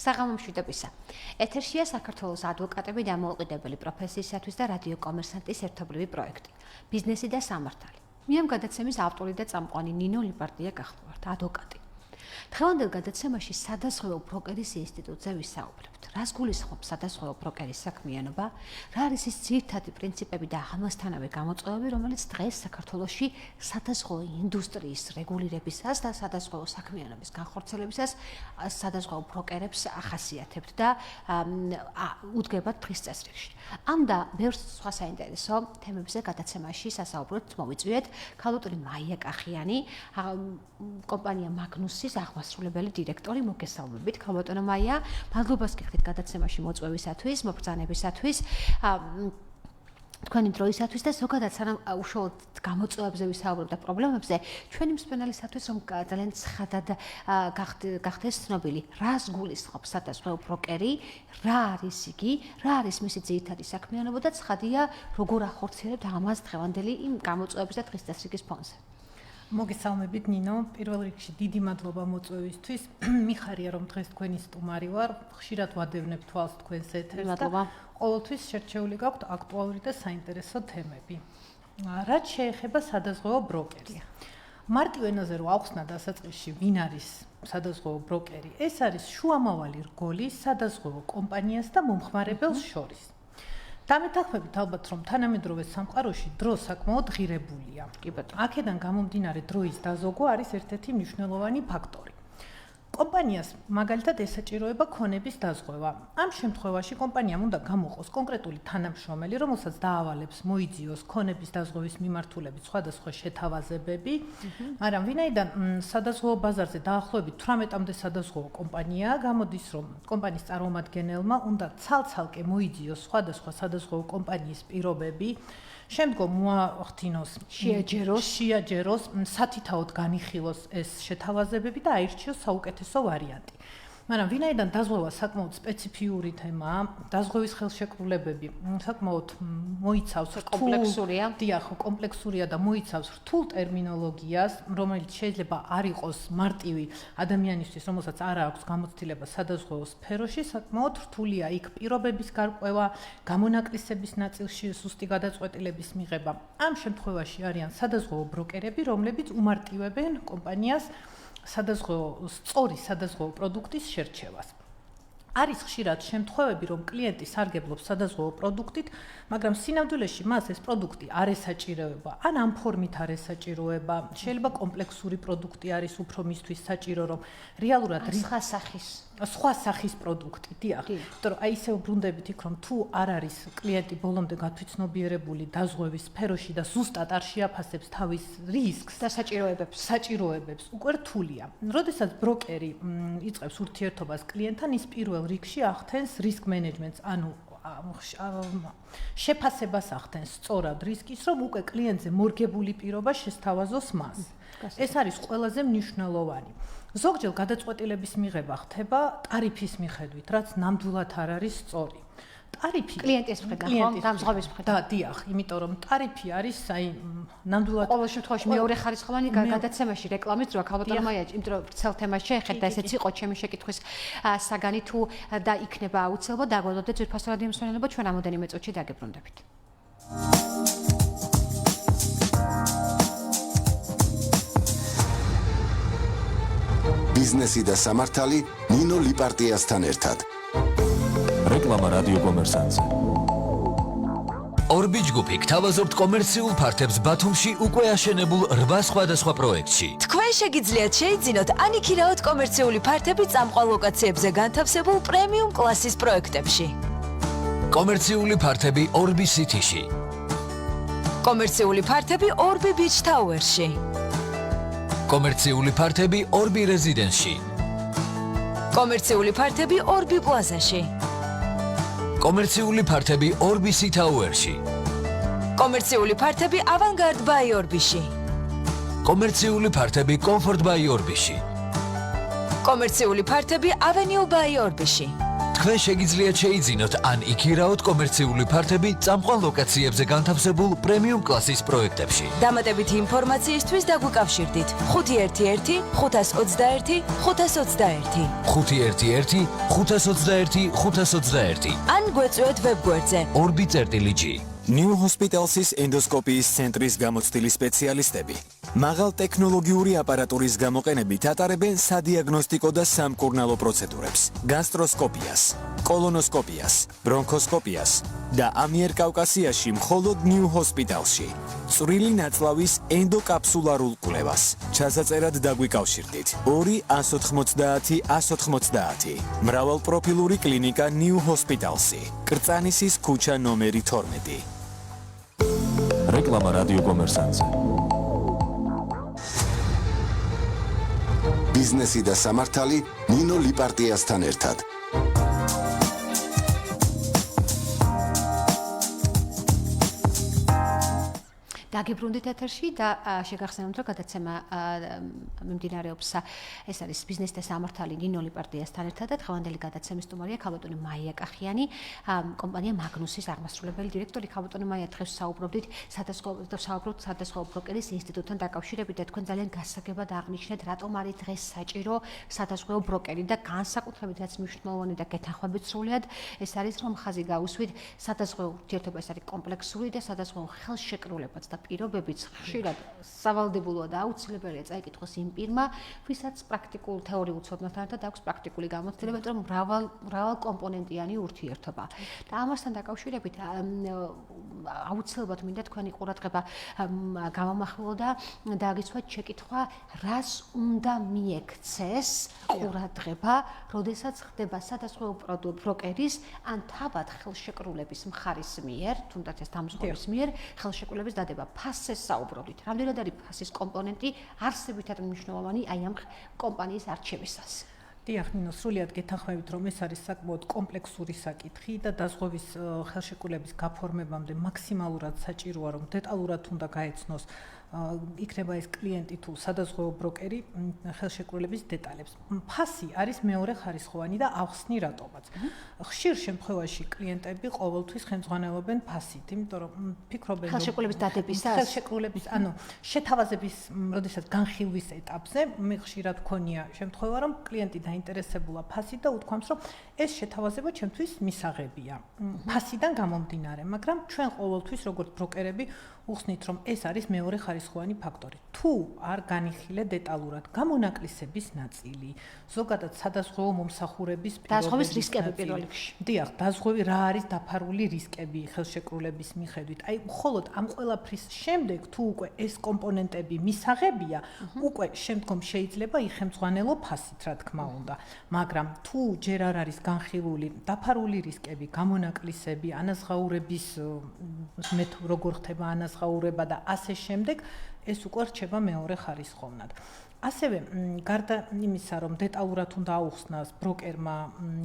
საღამო მშვიდობისა. ეთერშია საქართველოს ადვოკატები დამოუკიდებელი პროფესიისათვის და რადიო კომერსანტის ერთობლივი პროექტი. ბიზნესი და სამართალი. მე ამ გადაცემის ავტორი და წამყვანი ნინო ლიპარტია გახლავართ, ადვოკატი. დღევანდელ გადაცემაში სადაზღვევო ბროკერის ინსტიტუტზე ვისაუბრებთ. რას გულისხმობს სადაზღვევო ბროკერის საქმიანობა? რა არის ის ძირითადი პრინციპები და ამასთანავე გამოწვევები, რომელიც დღეს საქართველოში სადაზღვევო ინდუსტრიის რეგულირებისას და სადაზღვევო საქმიანობის განხორციელებისას სადაზღვევო ბროკერებს ახასიათებთ და უდგებათ დღის წესრიგში. ამ და ბევრ სხვა საინტერესო თემებზე გადაცემაში სასაუბროთ მოვიწვიეთ ქალბატონი მაია კახიანი, კომპანია მაგნუსის აღმასრულებელი დირექტორი. მოგესალმებით ქალბატონო მაია, მადლობას გიხდით გადაცემაში მოწვევისათვის, მობრძანებისათვის, თქვენი დროისათვის და ზოგადად სანამ უშუალოდ გამოწვევებზე ვისაუბრებთ და პრობლემებზე, ჩვენი მსმენელისათვის რომ ძალიან ცხადად გახდეს ცნობილი, რას გულისხმობს სადაზღვევო ბროკერი, რა არის იგი, რა არის მისი ძირითადი საქმიანობა და ცხადია, როგორ ახორციელებთ ამას დღევანდელი იმ გამოწვევების და დღის წესრიგის ფონზე. მოგესალმებით ნინო, პირველ რიგში დიდი მადლობა მოწვევისთვის. მიხარია რომ დღეს თქვენი სტუმარი ვარ, ხშირად ვადევნებ თვალს თქვენს ეთერს და ყოველთვის შერჩეული გაქვთ აქტუალური და საინტერესო თემები. რაც შეეხება სადაზღვევო ბროკერს. მარტივ ენაზე რო ავხსნა დასაწყისში, ვინ არის სადაზღვევო ბროკერი? ეს არის შუამავალი რგოლი სადაზღვევო კომპანიას და მომხმარებელს შორის. დამეთანხმებით ალბათ რომ თანამედროვე სამყაროში დრო საკმაოდ ღირებულია. აქედან გამომდინარე დროის დაზოგვა არის ერთ-ერთი მნიშვნელოვანი ფაქტორი. კომპანიას მაგალითად ესაჭიროება ქონების დაზღვევა. ამ შემთხვევაში კომპანიამ უნდა გამოყოს კონკრეტული თანამშრომელი, რომელსაც დაავალებს მოიძიოს ქონების დაზღვევის მიმართულებით სხვადასხვა შეთავაზებები, მაგრამ ვინაიდან სადაზღვევო ბაზარზე დაახლოებით 18-მდე სადაზღვევო კომპანიაა, გამოდის რომ კომპანიის წარმომადგენელმა უნდა ცალ-ცალკე მოიძიოს სხვადასხვა სადაზღვევო კომპანიის პირობები, შემდგომ მოახდინოს შეაჯეროს, სათითაოდ განიხილოს ეს შეთავაზებები და აირჩიოს საუკეთესო ვარიანტი. მაგრამ ვინაიდან დაზღვევა sakmaud სპეციფიური თემაა, დაზღვევის ხელშეკრულებები საკმაოდ მოიცავს კომპლექსურია. დიახ, კომპლექსურია და მოიცავს რთულ ტერმინოლოგიას, რომელიც შეიძლება არ იყოს მარტივი ადამიანისთვის, რომელსაც არ აქვს გამოცდილება სადაზღვევო სფეროში, საკმაოდ რთულია იქ პირობების გარკვევა, გამონაკლისების ნაწილში სუსტი გადაწყვეტილების მიღება. ამ შემთხვევაში არიან სადაზღვევო ბროკერები, რომლებიც უმარტივებენ კომპანიას სწორი სადაზღვევო პროდუქტის შერჩევას. არის ხშირად შემთხვევები, რომ კლიენტი სარგებლობს სადაზღვევო პროდუქტით, მაგრამ სინამდვილეში მას ეს პროდუქტი არ ესაჭიროება, ან ამ ფორმით არ ესაჭიროება. შეიძლება კომპლექსური პროდუქტი არის უფრო მისთვის საჭირო, რომ რეალურად სხვა სახის პროდუქტი, დიახ. იმიტომ რომ აი ისევ ბრუნდებით იქ, რომ თუ არ არის კლიენტი ბოლომდე გათვითცნობიერებული დაზღვევის სფეროში და ზუსტად არ შეაფასებს თავის რისკს და საჭიროებებს, უკვე რთულია. როდესაც ბროკერი იწყებს ურთიერთობას კლიენტთან, ის პირველ რიგში ახდენს რისკ მენეჯმენტს, ანუ შეფასებას ახდენს სწორად რისკის, რომ უკვე კლიენტზე მორგებული პირობა შესთავაზოს მას. ეს არის ყველაზე მნიშვნელოვანი. ზოგჯერ გადაწყვეტილების მიღება ხდება ტარიფის მიხედვით, რაც ნამდვილად არ არის სწორი. ტარიფი კლიენტის მხრიდან, ხო? დამზღობის მხრიდან. დიახ, იმიტომ რომ ტარიფი არის, ნამდვილად ყოველ შემთხვევაში მეორე ხარისხოვანი გადაცემაში რეკლამის დროა ქალბატონო მაია, იმიტომ რომ ცელ თემას შეეხეთ და ესეც იყო ჩემი შეკითხვის საგანი თუ და იქნება აუცილებლად დაგვალოდეთ ძვირფასო რადიო მსმენელებო, ჩვენ რამოდენიმე წუთში დაგებრუნდებით. ბიზნესი და სამართალი ნინო ლიპარტიასთან ერთად. რეკლამა რადიო კომერსანტზე. ორბი ჯგუფი გთავაზობთ კომერციულ ფართებს ბათუმში უკვე აშენებულ 8 სხვადასხვა პროექტში. თქვენ შეგიძლიათ შეიძინოთ ანიქირაოთ კომერციული ფართები წამყვან ლოკაციებზე განთავსებულ პრემიუმ კლასის პროექტებში. კომერციული ფართები ორბი სიტიში. კომერციული ფართები ორბი ბიჩ ტაუერში. კომერციული ფართები ორბი რეზიდენსში. კომერციული ფართები ორბი პლაზაში. კომერციული ფართები ორბი სიტაუერში. კომერციული ფართები ავანგარდ ბაი ორბიში. კომერციული ფართები კომფორტ ბაი ორბიში. კომერციული ფართები ავენიუ ბაი ორბიში. თქვენ შეგიძლიათ შეიძინოთ ან იქირაოთ კომერციული ფართები წამყვან ლოკაციებზე განთავსებულ პრემიუმ კლასის პროექტებში. დამატებითი ინფორმაციისთვის დაგვიკავშირდით 511 521 521 511 521 521 ან გვეწვევთ ვებგვერდზე orbi.g. New Hospitals-ის ენდოსკოპიის ცენტრის გამოცდილი სპეციალისტები მაღალ ტექნოლოგიური აპარატურის გამოყენებით ატარებენ სადიაგნოსტიკო და სამკურნალო პროცედურებს: გასტროსკოპიას, კოლონოსკოპიას, ბრონქოსკოპიას და ამიერკავკასიაში მხოლოდ New Hospital-ში წვრილი ნაწლავის ენდოკაფსულარულ კვლევას. ჩასაწერად დაგვიკავშირდით 2 190 190. მრავალპროფილური კლინიკა New Hospitals-ი, კრწანისის ქუჩა ნომერი 12. რეკლამა რადიო კომერსანტზე. ბიზნესი და სამართალი ნინო ლიპარტიასთან ერთად. დაგიბრუნდით ეთერში და შეგახსენებთ, რომ გადაცემა მიმდინარეობს, ეს არის ბიზნესი და სამართალი ნინო ლიპარტიასთან ერთად და დღევანდელი გადაცემის სტუმარია ქალბატონი მაია კახიანი, კომპანია მაგნუსის აღმასრულებელი დირექტორი. ქალბატონი მაია, დღეს საუბრობთ სადაზღვევო ბროკერის ინსტიტუტთან დაკავშირებით და თქვენ ძალიან გასაგებად აღნიშნეთ, რატომ არის დღეს საჭირო სადაზღვევო ბროკერი და განსაკუთრებით რაც მნიშვნელოვანი და გეთანხმებით სრულად, ეს არის რომ ხაზი გაუსვით სადაზღვევო ურთიერთობა ეს არის კომპლექსური და სადაზღვევო ხელშეკრულებაც და პირობებიც ხშირად სავალდებულოა და აუცილებელია წაიკითხოს იმ პირმა, ვისაც პრაქტიკულ თეორიულ ცოდნასთან ერთად აქვს პრაქტიკული გამოცდილება, იმიტომ რომ მრავალ კომპონენტიანი ურთიერთობა. და ამასთან დაკავშირებით აუცილებლად მინდა თქვენი ყურადღება გამომახვილო და დაგიცვათ შეკითხვა, რას უნდა მიექცეს ყურადღება, როდესაც ხდება სადაზღვევო ბროკერის ან თავად ხელშეკრულების მხარის მიერ, თუნდაც ეს დამზღვევის მიერ ხელშეკრულების დადება. ფასზე საუბრობთ. რამდენად არის ფასის კომპონენტი არსებითად მნიშვნელოვანი აი ამ კომპანიის არჩევისას? დიახ, ნინო, სრულიად გეთანხმებით, რომ ეს არის საკმაოდ კომპლექსური საკითხი და დაზღვევის ხელშეკრულების გაფორმებამდე მაქსიმალურად საჭიროა, რომ დეტალურად უნდა გაეცნოს იქნება ეს კლიენტი თუ სადაზღვევო ბროკერი ხელშეკრულების დეტალებს. ფასი არის მეორე ხარისხოვანი და ახსნი რატომაც. ხშირ შემთხვევაში კლიენტები ყოველთვის ხელმძღვანელობენ ფასით, იმიტომ რომ ფიქრობენ რომ ხელშეკრულების დადებისას ხელშეკრულების, ანუ შეთავაზების, როდესაც განხილვის ეტაპზე მე ხშირად მქონია შემთხვევა, რომ კლიენტი დაინტერესებულა ფასით და უთქვამს, რომ ეს შეთავაზება ჩემთვის მისაღებია. ფასიდან გამომდინარე, მაგრამ ჩვენ ყოველთვის როგორც ბროკერები უხსნით, რომ ეს არის მეორე ხარისხოვანი ფაქტორი. თუ არ განიხილე დეტალურად გამონაკლისების ნაწილი, ზოგადად სადაზღვევო მომსახურების დაზღვევის რისკები პირველ რიგში. დიახ, დაზღვევი რა არის დაფარული რისკები ხელშეკრულების მიხედვით. აი, მხოლოდ ამ ყველაფრის შემდეგ, თუ უკვე ეს კომპონენტები მისაღებია, უკვე შემდგომ შეიძლება იხელმძღვანელო ფასით, რა თქმა უნდა. მაგრამ თუ ჯერ არ არის განხილული დაფარული რისკები, გამონაკლისები, ანაზღაურების როგორ ხდება ანაზღაურება და ასე შემდეგ, ეს უკვე რჩება მეორე ხარისხოვნად. ასევე გარდა იმისა, რომ დეტალურად უნდა აუხსნას ბროკერმა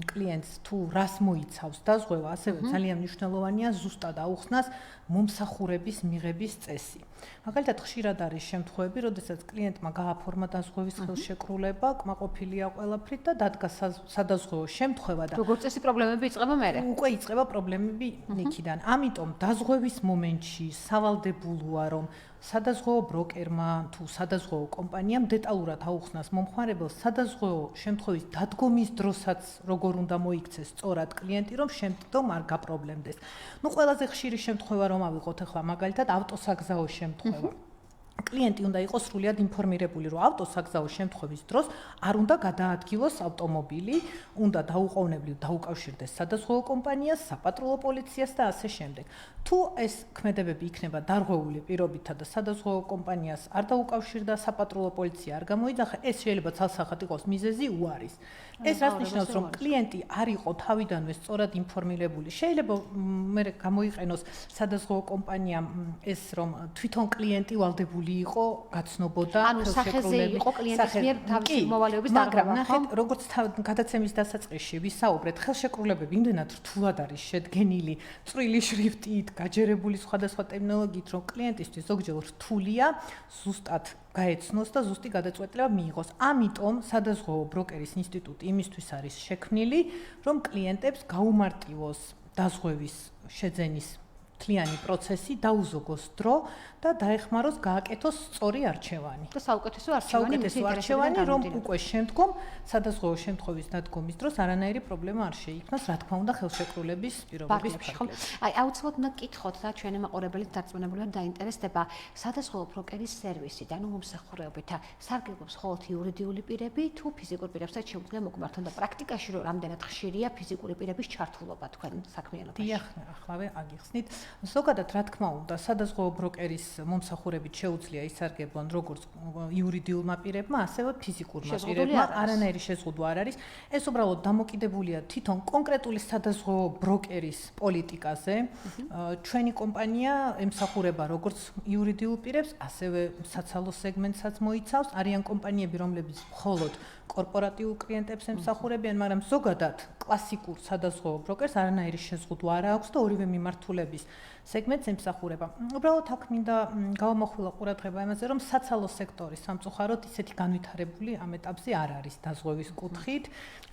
კლიენტს თუ რას მოიცავს დაზღვევა, ასევე ძალიან მნიშვნელოვანია ზუსტად აუხსნას მომსახურების მიღების წესი. მაგალითად, ხშირად არის შემთხვევები, როდესაც კლიენტმა გააფორმა დაზღვევის ხელშეკრულება, კმაყოფილია ყველაფრით და დადგა სადაზღვევო შემთხვევა და როგორც წესი პრობლემები იწყება მერე. უკვე იწყება პრობლემები იქიდან. ამიტომ დაზღვევის მომენტში სავალდებულოა, რომ სადაზღვევო ბროკერმა თუ სადაზღვევო კომპანიამ დეტალურად აუხსნას მომხმარებელს სადაზღვევო შემთხვევის დადგომის დროსაც როგორ უნდა მოიქცეს სწორად კლიენტი, რომ შემდგომ არ გაპრობლემდეს. ნუ ყველაზე ხშირი შემთხვევა რომ ავიღოთ ახლა მაგალითად ავტოსაგზაო შემთხვევა. კლიენტი უნდა იყოს სრულიად ინფორმირებული, რომ ავტოსაგზაო შემთხვევის დროს არ უნდა გადაადგილოს ავტომობილი, უნდა დაუყოვნებლივ დაუკავშირდეს სადაზღვევო კომპანიას, საპატრულო პოლიციას და ასე შემდეგ. თუ ეს ქმედებები იქნება დარღვეული პირობითა და სადაზღვევო კომპანიას არ დაუკავშირდა, საპატრულო პოლიცია არ გამოიძახა, ეს შეიძლება ცალსახად იყოს მიზეზი უარის. ეს რაც ნიშნავს, რომ კლიენტი არ იყო თავიდანვე სწორად ინფორმირებული. შეიძლება მე გამოიყენოს სადაზღვევო კომპანიამ ეს, რომ თვითონ კლიენტი ვალდებული მიღებული იყო გაცნობოდა ანუ სახეზე იყო კლიენტის მიერ თავისი მოვალეობის დარღვევა. მაგრამ ნახეთ, როგორც გადაცემის დასაწყისში ვისაუბრეთ, ხელშეკრულებები იმდენად რთულად არის შედგენილი, წვრილი შრიფტით, გაჯერებული სხვადასხვა ტერმინოლოგიით, რომ კლიენტისთვის ზოგჯერ რთულია ზუსტად გაეცნოს და ზუსტი გადაწყვეტილება მიიღოს. ამიტომ სადაზღვევო ბროკერის ინსტიტუტი იმისთვის არის შექმნილი, რომ კლიენტებს გაუმარტივოს დაზღვევის შეძენის მთლიანი პროცესი, დაუზოგოს დრო და დაეხმაროს გააკეთოს სწორი არჩევანი. და საუკეთესო არჩევანი, რომ უკვე შემდგომ სადაზღვევო შემთხვევის დადგომის დროს არანაირი პრობლემა არ შეიქმნას, რა თქმა უნდა, ხელშეკრულების პირობების ფარგლებში. აი, აუცილებლად უნდა გკითხოთ და ჩვენი მაყურებელი დარწმუნებულად დაინტერესდება სადაზღვევო ბროკერის სერვისი და ნუ მომსახურებით სარგებლობს მხოლოდ იურიდიული პირები თუ ფიზიკურ პირებსაც შეუძლია მოგმართონ და პრაქტიკაში რამდენად ხშირია ფიზიკური პირების ჩართულობა თქვენ საქმიანობაში? დიახ, ახლავე აგიხსნით. ზოგადად, რა თქმა უნდა, სადაზღვევო ბროკერის მომსახურებით შეუძლია ისარგებლონ როგორც იურიდიულმა პირებმა, ასევე ფიზიკურმა პირებმა. არანაირი შეზღუდვა არ არის. ეს უბრალოდ დამოკიდებულია თვითონ კონკრეტული სადაზღვევო ბროკერის პოლიტიკაზე. ჩვენი კომპანია ემსახურება როგორც იურიდიულ პირებს, ასევე საცალო სეგმენტსაც მოიცავს. არიან კომპანიები, რომლებიც მხოლოდ კორპორატიულ კლიენტებს ემსახურებიან, მაგრამ ზოგადად კლასიკურ სადაზღვევო ბროკერს არანაირი შეზღუდვა არ აქვს და ორივე მიმართულების სეგმენტს ემსახურება. უბრალოდ აქ მინდა გავამახვილო ყურადღება იმაზე, რომ საცალო სექტორი სამწუხაროდ ისეთი განვითარებული ამ ეტაპზე არ არის დაზღვევის კუთხით.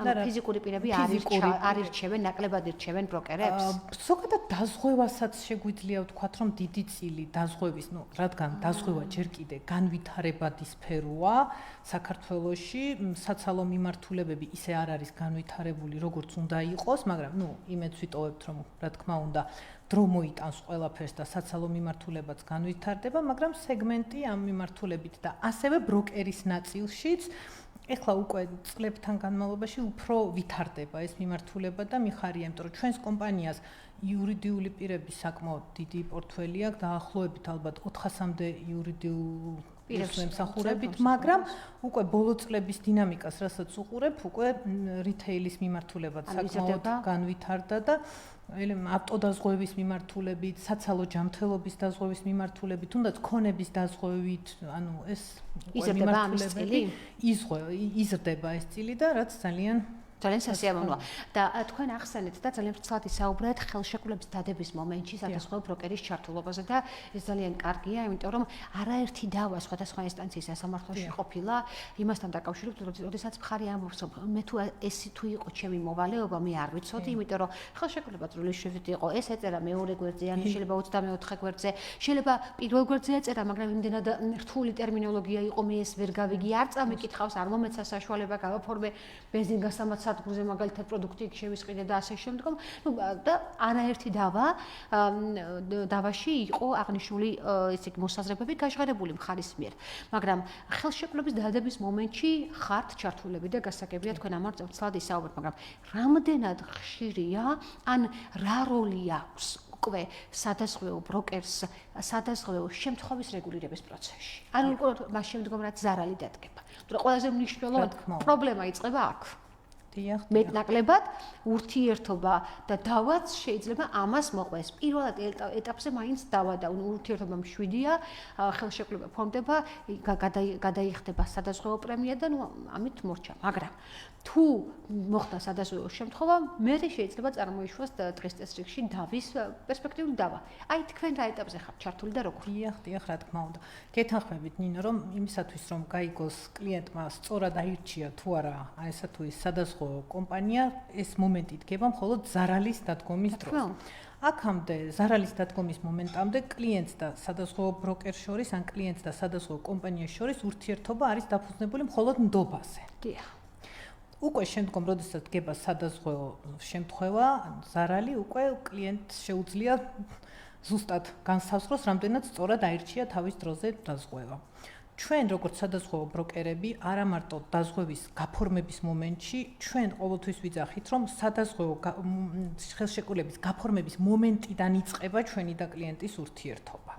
ანუ ფიზიკური პირები არ ირჩევენ, ნაკლებად ირჩევენ ბროკერებს? ზოგადად დაზღვევასაც შეგვიძლია ვთქვათ, რომ დიდი წილი დაზღვევის, რადგან დაზღვევა ჯერ კიდე განვითარებადი სფეროა საქართველოში, საცალო მიმართულებები ისე არ არის განვითარებული, როგორც უნდა იყოს, მაგრამ იმედს ვიტოვებთ, რომ რა თქმა უნდა დრო მოიტანს ყველაფერს და საცალო მიმართულებაც განვითარდება, მაგრამ სეგმენტი ამ მიმართულებით და ასევე ბროკერის ნაწილშიც ეხლა უკვე წლებთან განმავლობაში უფრო ვითარდება ეს მიმართულება და მიხარია, იმიტომ რომ ჩვენს კომპანიას იურიდიული პირების საკმაოდ დიდი პორტფელი აქვს, დაახლოებით ალბათ 400-მდე იურიდიულ პირებს ემსახურებით, მაგრამ უკვე ბოლო წლების დინამიკას, რასაც უყურებ, უკვე რითეილის მიმართულებაც საკმაოდ განვითარდა და ავტოდაზღვევის მიმართულებით, საცალო ჯანმრთელობის დაზღვევის მიმართულებით, თუნდაც ქონების დაზღვევით, ანუ ეს მიმართულებები იზრდება ეს წილი და რაც ძალიან სასიამოვნოა. და თქვენ ახსენეთ და ძალიან ფრთხილად ისაუბრეთ ხელშეკრულების დადების მომენტში სადაზღვევო ბროკერის ჩართულობაზე და ეს ძალიან კარგია, იმიტომ რომ არაერთი დავა სხვადასხვა ინსტანციის სასამართლოში ყოფილა იმასთან დაკავშირებით, როდესაც მხარი ამბობს, მე თუ ეს თუ იყო ჩემი მოვალეობა, მე არ ვიცოდი, იმიტომ რომ ხელშეკრულება წვრილი შრიფტით იყო, ეს ეწერა მეორე გვერდზე, ან შეიძლება 24 გვერდზე, შეიძლება პირველ გვერდზე ეწერა, მაგრამ იმდენად რთული ტერმინოლოგია იყო, მე ეს ვერ გავიგი, არ წამიკითხავს, არ მომეცა საშუალება გავაფორმე ბენზინგასამაც სადგურზე მაგალითად პროდუქტი შევისყიდე და ასე შემდგომ, და არაერთი დავაში იყო აღნიშნული ესე იგი მოსაზრებები გაჟღერებული მხარის მიერ. მაგრამ ხელშეკრულების დადების მომენტში ხართ ჩართულები და გასაგებია თქვენ ამარ წელწად ისაუბრეთ, მაგრამ რამდენად ხშირია, ან რა როლი აქვს უკვე სადაზღვევო ბროკერს სადაზღვევო შემთხვევის რეგულირების პროცესში? ანუ მას შემდგომ რაც ზარალი დადგება. თუ ყველაზე მნიშვნელოვანი პრობლემა იწყება აქ. მეტნაკლებად ურთიერთობა და დავაც შეიძლება ამას მოყვეს. პირველად ეტაპზე მაინც დავა და ურთიერთობა მშვიდია, ხელშეკრულება ფორმდება, გადაიხდება სადაზღვევო პრემია და ამით მორჩა. მაგრამ თუ მოხდა სადაზღვევო შემთხვევა, მე შეიძლება წარმოიშვას დღის წესრიგში დავის პერსპექტიული დავა. აი თქვენ რა ეტაპზე ხართ ჩართული და როგორ? დიახ, რა თქმა უნდა. გეთანხმებით ნინო, რომ იმისათვის რომ გაიგოს კლიენტმა სწორად აირჩია თუ არა ესა თუ ის სადაზღვევო კომპანია, ეს მომენტი დგება მხოლოდ ზარალის დადგომის დროს. აქამდე ზარალის დადგომის მომენტამდე კლიენტს და სადაზღვევო ბროკერს შორის, ან კლიენტს და სადაზღვევო კომპანიას შორის ურთიერთობა არის დაფუძნებული მხოლოდ ნდობაზე. დიახ. უკვე შემდგომ, როდესაც დგება სადაზღვევო შემთხვევა, ზარალი უკვე კლიენტს შეუძლია ზუსტად განსაზღვროს, რამდენად სწორად აირჩია თავის დროზე დაზღვევა. ჩვენ როგორც სადაზღვევო ბროკერები, არა მარტო დაზღვევის გაფორმების მომენტში, ჩვენ ყოველთვის ვიძახით, რომ სადაზღვევო ხელშეკრულების გაფორმების მომენტიდან იწყება ჩვენი და კლიენტის ურთიერთობა.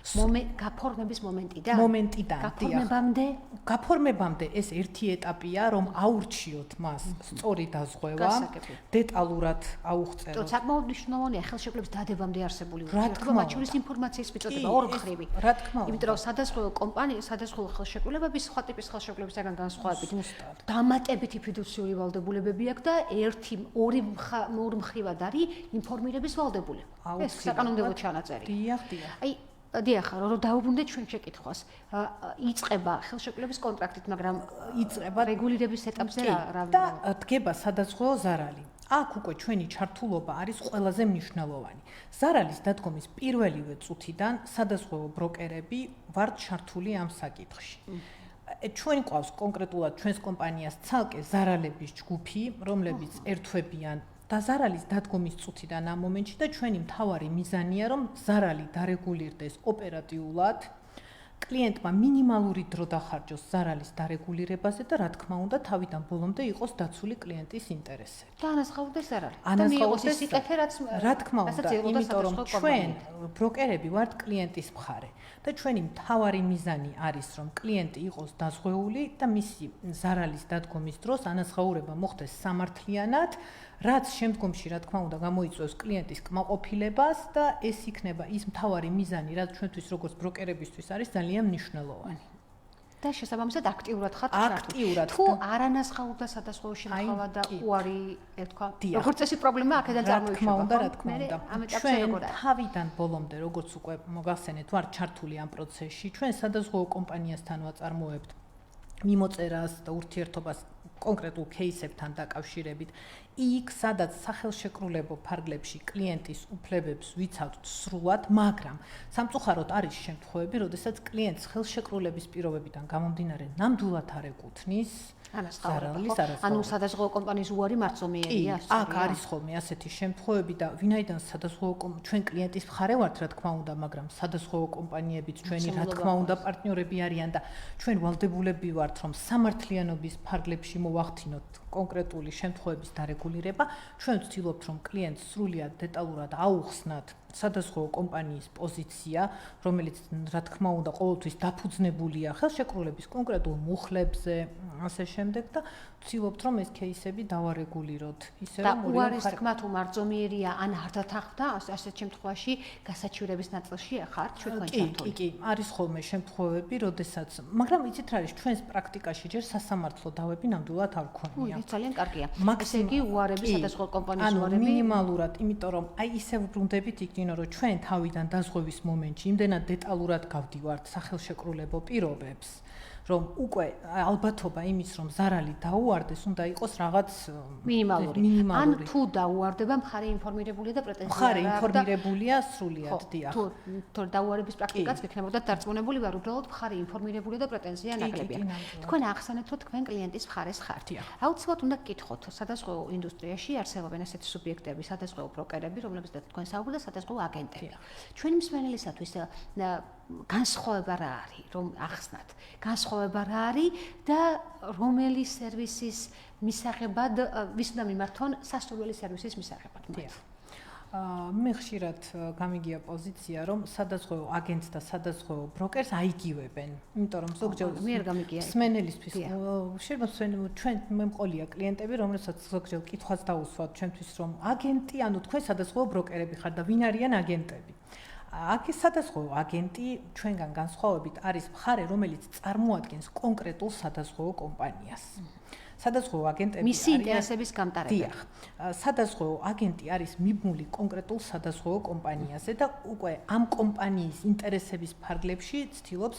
გაფორმების მომენტიდან? მომენტიდან, გაფორმებამდე? გაფორმებამდე ეს ერთი ეტაპია, რომ აურჩიოთ მას სწორი დაზღვევა, დეტალურად აუღწეროთ. თუ საკმაოდ მნიშვნელოვანია ხელშეკრულების დადებამდე არსებული ურთიერთობა, მათ შორის ინფორმაციის მიწოდება ორმხრივი. რა თქმა უნდა. იმიტომ რომ სადაზღვევო კომპანია, სადაზღვევო ხელშეკრულებები სხვა ტიპის ხელშეკრულებისგან განსხვავებით დამატებითი ფიდუციური ვალდებულებები აქვს და ორი მხრივად არის ინფორმირების ვალდებულება. ეს საკანონმდებლო ჩანაწერი. დიახ. აი დიახ, რომ დაუბრუნდეთ ჩვენ შეკითხვას. იწყება ხელშეკრულების კონტრაქტით, მაგრამ იწყება რეგულირების ეტაპზე რა და დგება სადაზღვევო ზარალი. აქ უკვე ჩვენი ჩართულობა არის ყველაზე მნიშვნელოვანი. ზარალის დადგომის პირველივე წუთიდან სადაზღვევო ბროკერები ვართ ჩართული ამ საკითხში. ჩვენ ყავს კონკრეტულად ჩვენს კომპანიას ცალკე ზარალების ჯგუფი, რომლებიც ერთვებიან და ზარალის დადგომის წუთიდან ამ მომენტში და ჩვენი მთავარი მიზანია, რომ ზარალი დარეგულირდეს ოპერატიულად, კლიენტმა მინიმალური დრო დახარჯოს ზარალის დარეგულირებაზე და რა თქმა უნდა თავიდან ბოლომდე იყოს დაცული კლიენტის ინტერესები. და ანაზღაურდეს ზარალი. ანაზღაურდეს სიკეთე, რაც რა თქმა უნდა, იმიტომ რომ ჩვენ ბროკერები ვართ კლიენტის მხარე და ჩვენი მთავარი მიზანი არის, რომ კლიენტი იყოს დაზღვეული და მისი ზარალის დადგომის დროს ანაზღაურება მოხდეს სამართლიანად, რაც შემდგომში რა თქმა უნდა გამოიწვევს კლიენტის კმაყოფილებას და ეს იქნება ის მთავარი მიზანი, რაც ჩვენთვის როგორც ბროკერებისთვის არის ძალიან მნიშვნელოვანი. და შესაბამისად აქტიურად ხართ ჩართული. თუ არანაზღაურდა სადაზღვევო შემთხვევა და უარი ეთქვა, როგორც წესი პრობლემა აქედან წარმოიშობა. რა თქმა უნდა. ჩვენ თავიდან ბოლომდე როგორც უკვე მოგახსენეთ, ვართ ჩართული ამ პროცესში. ჩვენ სადაზღვევო კომპანიასთან ვაწარმოებთ მიმოწერას და ურთიერთობას კონკრეტულ кейსებთან დაკავშირებით. იქ, სადაც სახელშეკრულებო ფარგლებში კლიენტის უფლებებს ვიცავთ სრულად, მაგრამ სამწუხაროდ არის შემთხვევები, როდესაც კლიენტს ხელშეკრულების პირობებიდან გამომდინარე ნამდვილად არ ეკუთვნის ზარალის არასწორობა. ანუ სადაზღვევო კომპანიის უარი მარწომიერია. აქ არის ხოლმე ასეთი შემთხვევები და ვინაიდან სადაზღვევო ჩვენ კლიენტის მხარე ვართ, რა თქმა უნდა, მაგრამ სადაზღვევო კომპანიებიც ჩვენი რა თქმა უნდა პარტნიორები არიან და ჩვენ ვალდებულები ვართ, რომ სამართლიანობის ფარგლებში მოვახდინოთ კონკრეტული შემთხვევების დარეგულირება. ჩვენ ვცდილობთ, რომ კლიენტს სრულად დეტალურად აუხსნათ სადაზღვევო კომპანიის პოზიცია, რომელიც რა თქმა უნდა ყოველთვის დაფუძნებულია ხელშეკრულების კონკრეტულ მუხლებზე, ასე შემდეგ და ვცდილობთ, რომ ეს кейსები დავარეგულიროთ, ისე რომ უარის თქმა თუ მარწომიერია ან არ დათანხმდა, ასეთ შემთხვევაში გასაჩივრების ნაწილში ხართ ჩვენ ჩართული. კი, არის ხოლმე შემთხვევები, როდესაც, მაგრამ იცით რა არის, ჩვენს პრაქტიკაში ჯერ სასამართლო დავები ნამდვილად არ გვქონია. ძალიან კარგია. ესე იგი უარები სადაზღვევო კომპანიის უარები მინიმალურად, იმიტომ რომ აი ისე ვბრუნდებით იქნინო, რომ ჩვენ თავიდან დაზღვევის მომენტში იმდენად დეტალურად გავდივართ სახელშეკრულებო პირობებს, რომ უკვე ალბათობა იმის, რომ ზარალი დაუარდეს, უნდა იყოს რაღაც მინიმალური. ან თუ დაუარდება, მხარე ინფორმირებულია და პრეტენზია მხარე ინფორმირებულია სრულად, დიახ. თუ დაუარების პრაქტიკაც გექნებოდა დარწმუნებული ვარ, უბრალოდ მხარე ინფორმირებულია და პრეტენზია ნაკლებია. თქვენ ახსენეთ, რომ თქვენ კლიენტის მხარეს ხართ. აუცილებლად უნდა გკითხოთ, სადაზღვევო ინდუსტრიაში არსებობენ ესეთი სუბიექტები, სადაზღვევო ბროკერები, რომლებიც თქვენ საუბრობთ და სადაზღვევო აგენტები. ჩვენი მსმენელისათვის განსხვავება რა არის, რომ ახსნათ. განსხვავება რა არის და რომელი სერვისის მისაღებად ვის უნდა მიმართონ სასურველი სერვისის მისაღებად. მე ხშირად გამიგია პოზიცია, რომ სადაზღვევო აგენტს და სადაზღვევო ბროკერს აიგივებენ, იმიტომ რომ ზოგჯერ მსმენელისთვის შეიძლება ჩვენ მემყოლია კლიენტები, რომელსაც ზოგჯერ კითხვას დაუსვათ ჩვენთვის, რომ აგენტი, ანუ თქვენ სადაზღვევო ბროკერები ხართ და ვინ არიან აგენტები? აქ სადაზღვევო აგენტი ჩვენგან განსხვავებით არის მხარე, რომელიც წარმოადგენს კონკრეტულ სადაზღვევო კომპანიას. სადაზღვევო აგენტები მისი ინტერესების გამტარებელი. დიახ. სადაზღვევო აგენტი არის მიბმული კონკრეტულ სადაზღვევო კომპანიაზე და უკვე ამ კომპანიის ინტერესების ფარგლებში ცდილობს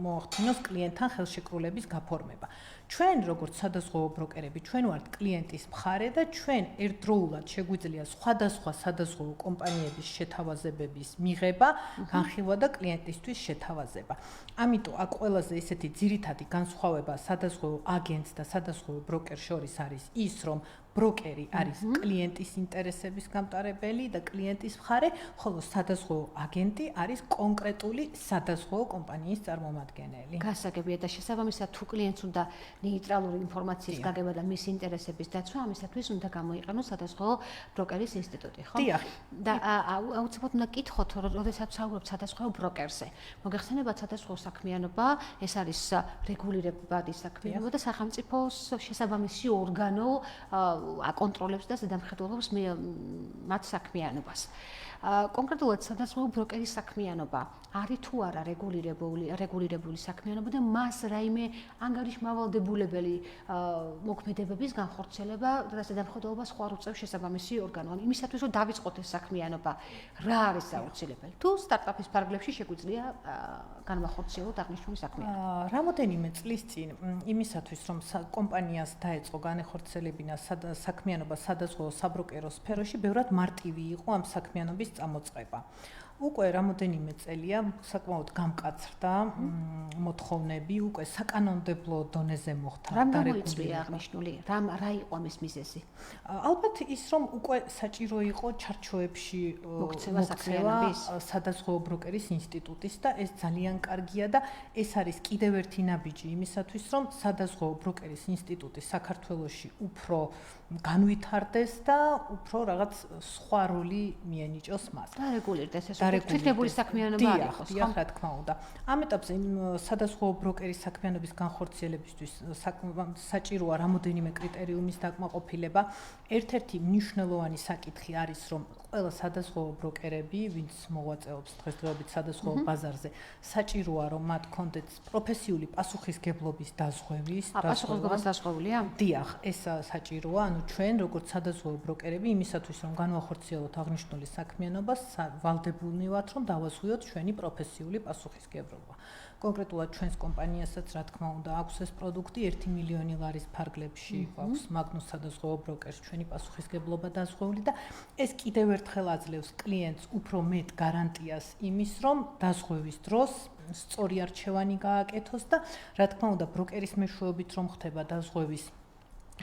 მოახდინოს კლიენტთან ხელშეკრულების გაფორმება. ჩვენ როგორც სადაზღვევო ბროკერები, ჩვენ ვართ კლიენტის მხარე და ჩვენ ერთდროულად შეგვიძლია სხვადასხვა სადაზღვევო კომპანიების შეთავაზებების მიღება, განხილვა და კლიენტისთვის შეთავაზება. ამიტომ აქ ყველაზე ესეთი ძირითადი განსხვავება სადაზღვევო აგენტს და სადაზღვევო ბროკერს შორის არის ის, რომ ბროკერი არის კლიენტის ინტერესების გამტარებელი და კლიენტის მხარე, ხოლო სადაზღვევო აგენტი არის კონკრეტული სადაზღვევო კომპანიის წარმომადგენელი. გასაგებია და შესაბამისად თუ კლიენტს უნდა ნეიტრალური ინფორმაციის გაგება და მის ინტერესების დაცვა, ამისათვის უნდა გამოიყენოს სადაზღვევო ბროკერის ინსტიტუტი, ხო? დიახ. და აუცილებლად უნდა გითხოთ, როდესაც ვსაუბრობთ სადაზღვევო ბროკერზე. მოგეხსენებათ სადაზღვევო საქმიანობა, ეს არის რეგულირებადი საქმიანობა და სახელმწიფოს შესაბამისი ორგანო აკონტროლებს და ზედამხედველობს მათ საქმიანობას. კონკრეტულად სადაზღვევო ბროკერის საქმიანობა არის თუ არა რეგულირებული საქმიანობა და მას რაიმე ანგარიშმავალდებულებელი მოქმედებების განხორციელება და ზედამხედველობა სხვა უწევს შესაბამისი ორგანო. იმისათვის რომ დავიწყოთ ეს საქმიანობა, რა არის აუცილებელი? თუ სტარტაპის ფარგლებში შეგვიძლია განვახორციელოთ აღნიშნული საქმიანობა. რამოდენიმე წლის წინ იმისათვის რომ კომპანიას დაეწყო განეხორციელებინა საქმიანობა სადაზღვევო საბროკერო სფეროში, ბევრად მარტივი იყო ამ საქმიანობის წამოწყება. უკვე რამოდენიმე წელია საკმაოდ გამკაცრდა მოთხოვნები, უკვე საკანონმდებლო დონეზე მოხდა დარეგულირება. აღნიშნული, რა იყო ამის მიზეზი? ალბათ ის რომ უკვე საჭირო იყო ჩარჩოებში მოქცევა სადაზღვევო ბროკერის ინსტიტუტის და ეს ძალიან კარგია და ეს არის კიდევ ერთი ნაბიჯი იმისათვის რომ სადაზღვევო ბროკერის ინსტიტუტი საქართველოში უფრო განვითარდეს და უფრო რაღაც სხვა როლი მიენიჭოს მას. და რეგულირდეს ეს თვითნებური საქმიანობა არ იყოს, ხო? რა თქმა უნდა. ამ ეტაპზე სადაზღვევო ბროკერის საქმიანობის განხორციელებისთვის საჭიროა რამოდენიმე კრიტერიუმის დაკმაყოფილება. ერთ-ერთი მნიშვნელოვანი საკითხი არის, რომ ყველა სადაზღვევო ბროკერები, ვინც მოღვაწეობს დღესდღეობით სადაზღვევო ბაზარზე, საჭიროა რომ მათ კონდეთ პროფესიული პასუხისგებლობის დაზღვევის. პასუხისგებლობის დაზღვეულია? დიახ, ეს საჭიროა. ანუ ჩვენ როგორც სადაზღვევო ბროკერები იმისათვის რომ განვახორციელოთ აღნიშნული საქმიანობა, ვალდებულნი ვართ რომ დავაზღვიოთ ჩვენი პროფესიული პასუხისგებლობა. კონკრეტულად ჩვენს კომპანიასაც რა თქმა უნდა აქვს ეს პროდუქტი 1 მილიონი ლარის ფარგლებში აქვს მაგნუს სადაზღვევო ბროკერს ჩვენი პასუხისგებლობა დაზღვეული და ეს კიდევ ერთხელ აძლევს კლიენტს უფრო მეტ გარანტიას იმის რომ დაზღვევის დროს სწორი არჩევანი გააკეთოს და რა თქმა უნდა ბროკერის მეშვეობით რომ ხდება დაზღვევის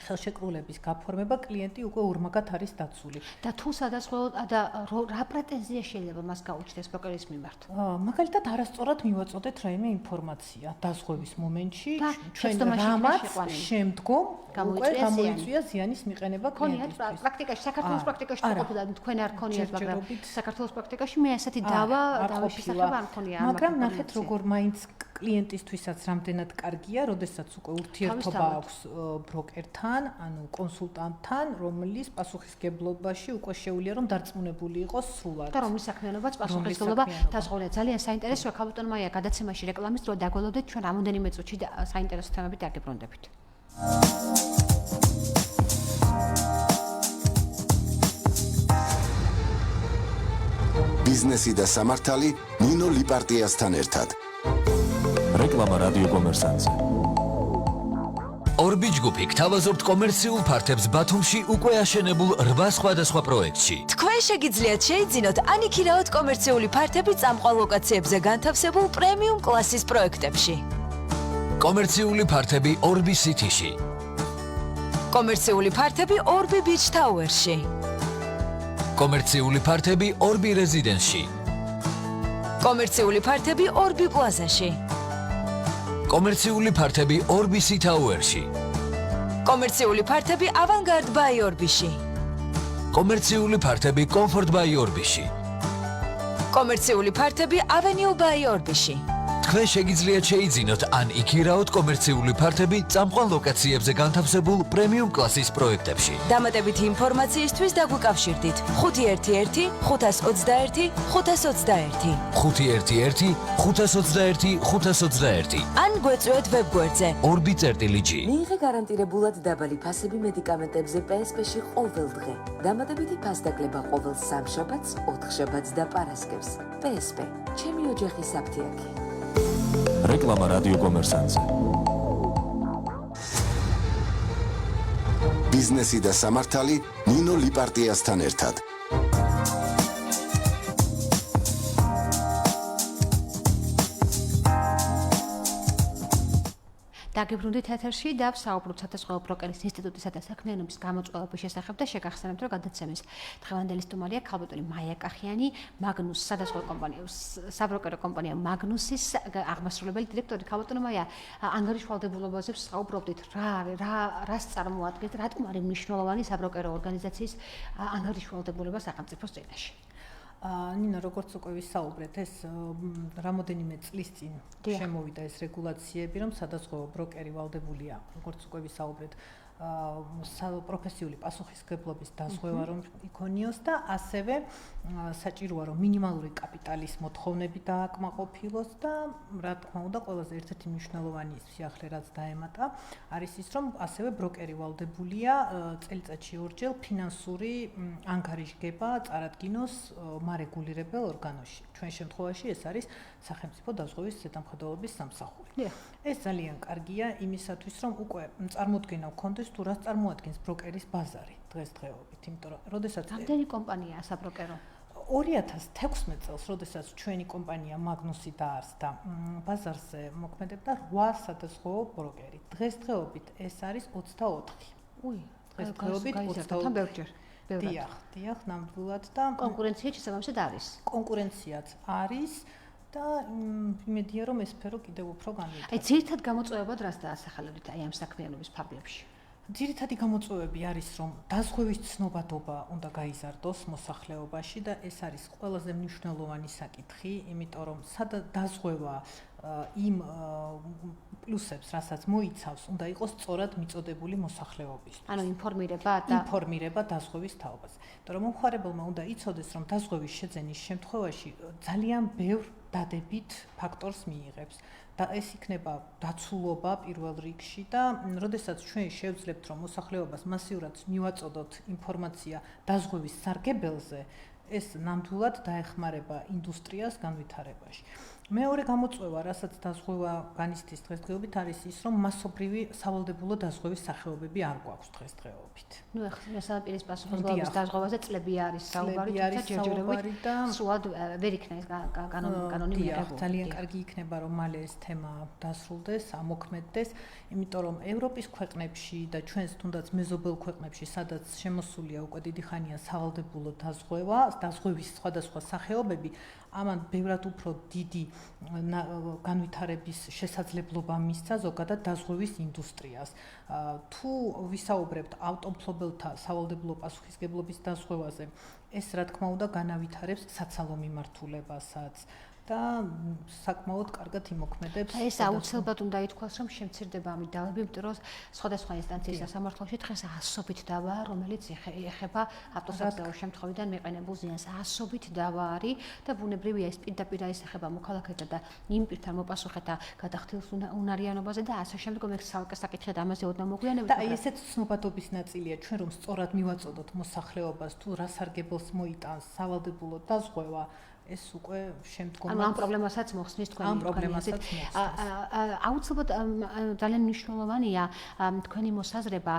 ხელშეკრულების გაფორმება კლიენტი უკვე ორმაგად არის დაცული. და თუ სადაზღვევო და რა პრეტენზია შეიძლება მას გაუჩნდეს ბროკერის მიმართ? მაგალითად არასწორად მივაწოდეთ რაიმე ინფორმაცია დაზღვევის მომენტში ჩვენ რამაც შემდგომ უკვე გამოიწვია ზიანის მიყენება კლიენტისთვის. პრაქტიკაში საქართველოს პრაქტიკაში თქო და თქვენ არ ქონიათ, მაგრამ საქართველოს პრაქტიკაში მე ასეთი დავშესახება არ ქონია. მაგრამ ნახეთ როგორ მაინც კლიენტისთვისაც რამდენად კარგია, როდესაც უკვე ურთიერთობა აქვს ბროკერთან, ანუ კონსულტანტთან, რომლის პასუხისგებლობაში უკვე შეუძლია რომ დარწმუნებული იყოს სრულად. და რომლის საქმიანობაც პასუხისგებლობა დაზღვეულია. ძალიან საინტერესოა, ქალბატონ მაია, გადაცემაში რეკლამის დრო დაგველოდეთ, ჩვენ რამოდენიმე წუთში საინტერესო თემებით დაგებრუნდებით. ბიზნესი და სამართალი ნინო ლიპარტიასთან ერთად. რეკლამა რადიო კომერსანტზე. ორბი ჯგუფი გთავაზობთ კომერციულ ფართებს ბათუმში უკვე აშენებულ 8 სხვადასხვა პროექტში. თქვენ შეგიძლიათ შეიძინოთ ანიქირაოთ კომერციული ფართები წამყვან ლოკაციებზე განთავსებულ პრემიუმ კლასის პროექტებში. კომერციული ფართები ორბი სიტიში. კომერციული ფართები ორბი ბიჩ თაუერში. კომერციული ფართები ორბი რეზიდენსში. კომერციული ფართები ორბი პლაზაში. კომერციული ფართები ორბი სიტაუერში. კომერციული ფართები ავანგარდ ბაი ორბიში. კომერციული ფართები კომფორტ ბაი ორბიში. კომერციული ფართები ავენიუ ბაი ორბიში. თქვენ შეგიძლიათ შეიძინოთ ან იქირაოთ კომერციული ფართები წამყვან ლოკაციებზე განთავსებულ პრემიუმ კლასის პროექტებში. დამატებითი ინფორმაციისთვის დაგვიკავშირდით 511 521 521 511 521 521 ან გვეწვევთ ვებგვერდზე orbi.g. მიიღე გარანტირებულად დაბალი ფასები მედიკამენტებზე PSP-ში ყოველ დღე. დამატებითი ფასდაკლება ყოველ სამშაბათს, ოთხშაბათს და პარასკევს. PSP, ჩემი ოჯახის საფთიაქი. რეკლამა რადიო კომერსანტზე. ბიზნესი და სამართალი ნინო ლიპარტიასთან ერთად. და დაგიბრუნდით ეთერში და ვსაუბრობთ სადაზღვევო ბროკერის ინსტიტუტისა და საქმიანობის გამოწყობების შესახებ და შეგახსენებთ, რომ გადაცემის დღევანდელი სტუმარია ქალბატონი მაია კახიანი, მაგნუს სადაზღვევო კომპანიის საბროკერო კომპანია მაგნუსის აღმასრულებელი დირექტორი. ქალბატონი მაია, ანგარიშვალდებულობაზე ვსაუბრობდით, რას წარმოადგენს, რატომ არის მნიშვნელოვანი საბროკერო ორგანიზაციის ანგარიშვალდებულება სახელმწიფოს წინაშე? ნინო, როგორც უკვე ვისაუბრეთ, ეს რამოდენიმე წლის წინ შემოვიდა ეს რეგულაციები, რომ სადაზღვევო ბროკერი ვალდებულია, როგორც უკვე ვისაუბრეთ, პროფესიული პასუხისმგებლობის დაზღვევა რომ იქონიოს და ასევე საჭიროა რომ მინიმალური კაპიტალის მოთხოვნები დააკმაყოფილოს და რა თქმა უნდა ყველაზე ერთ-ერთი მნიშვნელოვანი სიახლე რაც დაემატა არის ის რომ ასევე ბროკერი ვალდებულია წელიწადში ორჯერ ფინანსური ანგარიშგება წარადგინოს მარეგულირებელ ორგანოში. ჩვენ შემთხვევაში ეს არის სახელმწიფო დაზღვევის ზედამხედველობის სამსახური. ეს ძალიან კარგია იმისათვის რომ უკვე წარმოდგენა გქონდეს თუ რას წარმოადგენს ბროკერის ბაზარი დღესდღეობით, იმიტომ რომ როდესაც რამდენი კომპანიაა საბროკერო? 2016 წელს, როდესაც ჩვენი კომპანია მაგნუსი დაარსდა, ბაზარზე მოქმედებდა 8 სადაზღვევო ბროკერი. დღესდღეობით ეს არის 24. დღესდღეობით 24 ბევრჯერ. დიახ, ნამდვილად და კონკურენცია შესაბამისად არის. კონკურენციაც არის და იმედია რომ ეს სფერო კიდევ უფრო განვითარდება. აი, ძირითად გამოწვევად რას დაასახელებთ აი ამ საქმიანობის ფარგლებში? ძირითადი გამოწვევები არის რომ დაზღვევის ცნობადობა უნდა გაიზარდოს მოსახლეობაში და ეს არის ყველაზე მნიშვნელოვანი საკითხი, იმიტომ რომ დაზღვევა იმ პლუსებს, რასაც მოიცავს, უნდა იყოს სწორად მიწოდებული მოსახლეობისთვის. ანუ ინფორმირება დაზღვევის თაობაზე. იმიტომ რომ მომხმარებელმა უნდა იცოდეს, რომ დაზღვევის შეძენის შემთხვევაში ძალიან ბევრ დადებით ფაქტორს მიიღებს. და ეს იქნება დაცულობა პირველ რიგში და როდესაც ჩვენ შევძლებთ რომ მოსახლეობას მასიურად მივაწოდოთ ინფორმაცია დაზღვევის სარგებელზე, ეს ნამდვილად დაეხმარება ინდუსტრიას განვითარებაში. მეორე გამოწვევა, რასაც დაზღვევა განიცდის დღესდღეობით, არის ის, რომ მასობრივი სავალდებულო დაზღვევის სახეობები არ გვაქვს დღესდღეობით. ნუ ახლა საპირის პასუხისმგებლობის დაზღვევაზე წლები არის საუბარი, თუმცა ჯერჯერობით სრულად ვერ იქნა ეს კანონი მიღებული. ძალიან კარგი იქნება, რომ მალე ეს თემა დასრულდეს, ამოქმედდეს, იმიტომ რომ ევროპის ქვეყნებში და ჩვენს თუნდაც მეზობელ ქვეყნებში, სადაც შემოსულია უკვე დიდი ხანია სავალდებულო დაზღვევა, დაზღვევის სხვადასხვა სახეობები, ამან ბევრად უფრო დიდი განვითარების შესაძლებლობა მისცა ზოგადად დაზღვევის ინდუსტრიას. თუ ვისაუბრებთ ავტომფლობელთა სავალდებულო პასუხისმგებლობის დაზღვევაზე, ეს რა თქმა უნდა განავითარებს საცალო მიმართულებასაც და საკმაოდ კარგად იმოქმედებს. ეს აუცილებლად უნდა ითქვას, რომ შემცირდება ამით დავები, იმიტომ რომ სხვადასხვა ინსტანციის სასამართლოში დღეს ასობით დავა, რომელიც ეხება ავტოსაბზაურის შემთხვევიდან მიყენებულ ზიანს. ასობით დავა არის და ბუნებრივია ეს პირდაპირ ეხება მოქალაქეთა და იმ პირთან მოპასუხეთა გადახდილს უნარიანობაზე და ასე შემდგომ ეს საალკე საკითხია და ამაზე ოდნავ მოგვიანებით. და აი ესეც ცნობადობის ნაწილია ჩვენ რომ სწორად მივაწოდოთ მოსახლეობას თუ რა სარგებელს მოიტანს სავალდებულო დაზღვევა. ეს უკვე შემდგომად ამ პრობლემასაც მოხსნის თქვენი აუცილებლად ძალიან მნიშვნელოვანია თქვენი მოსაზრება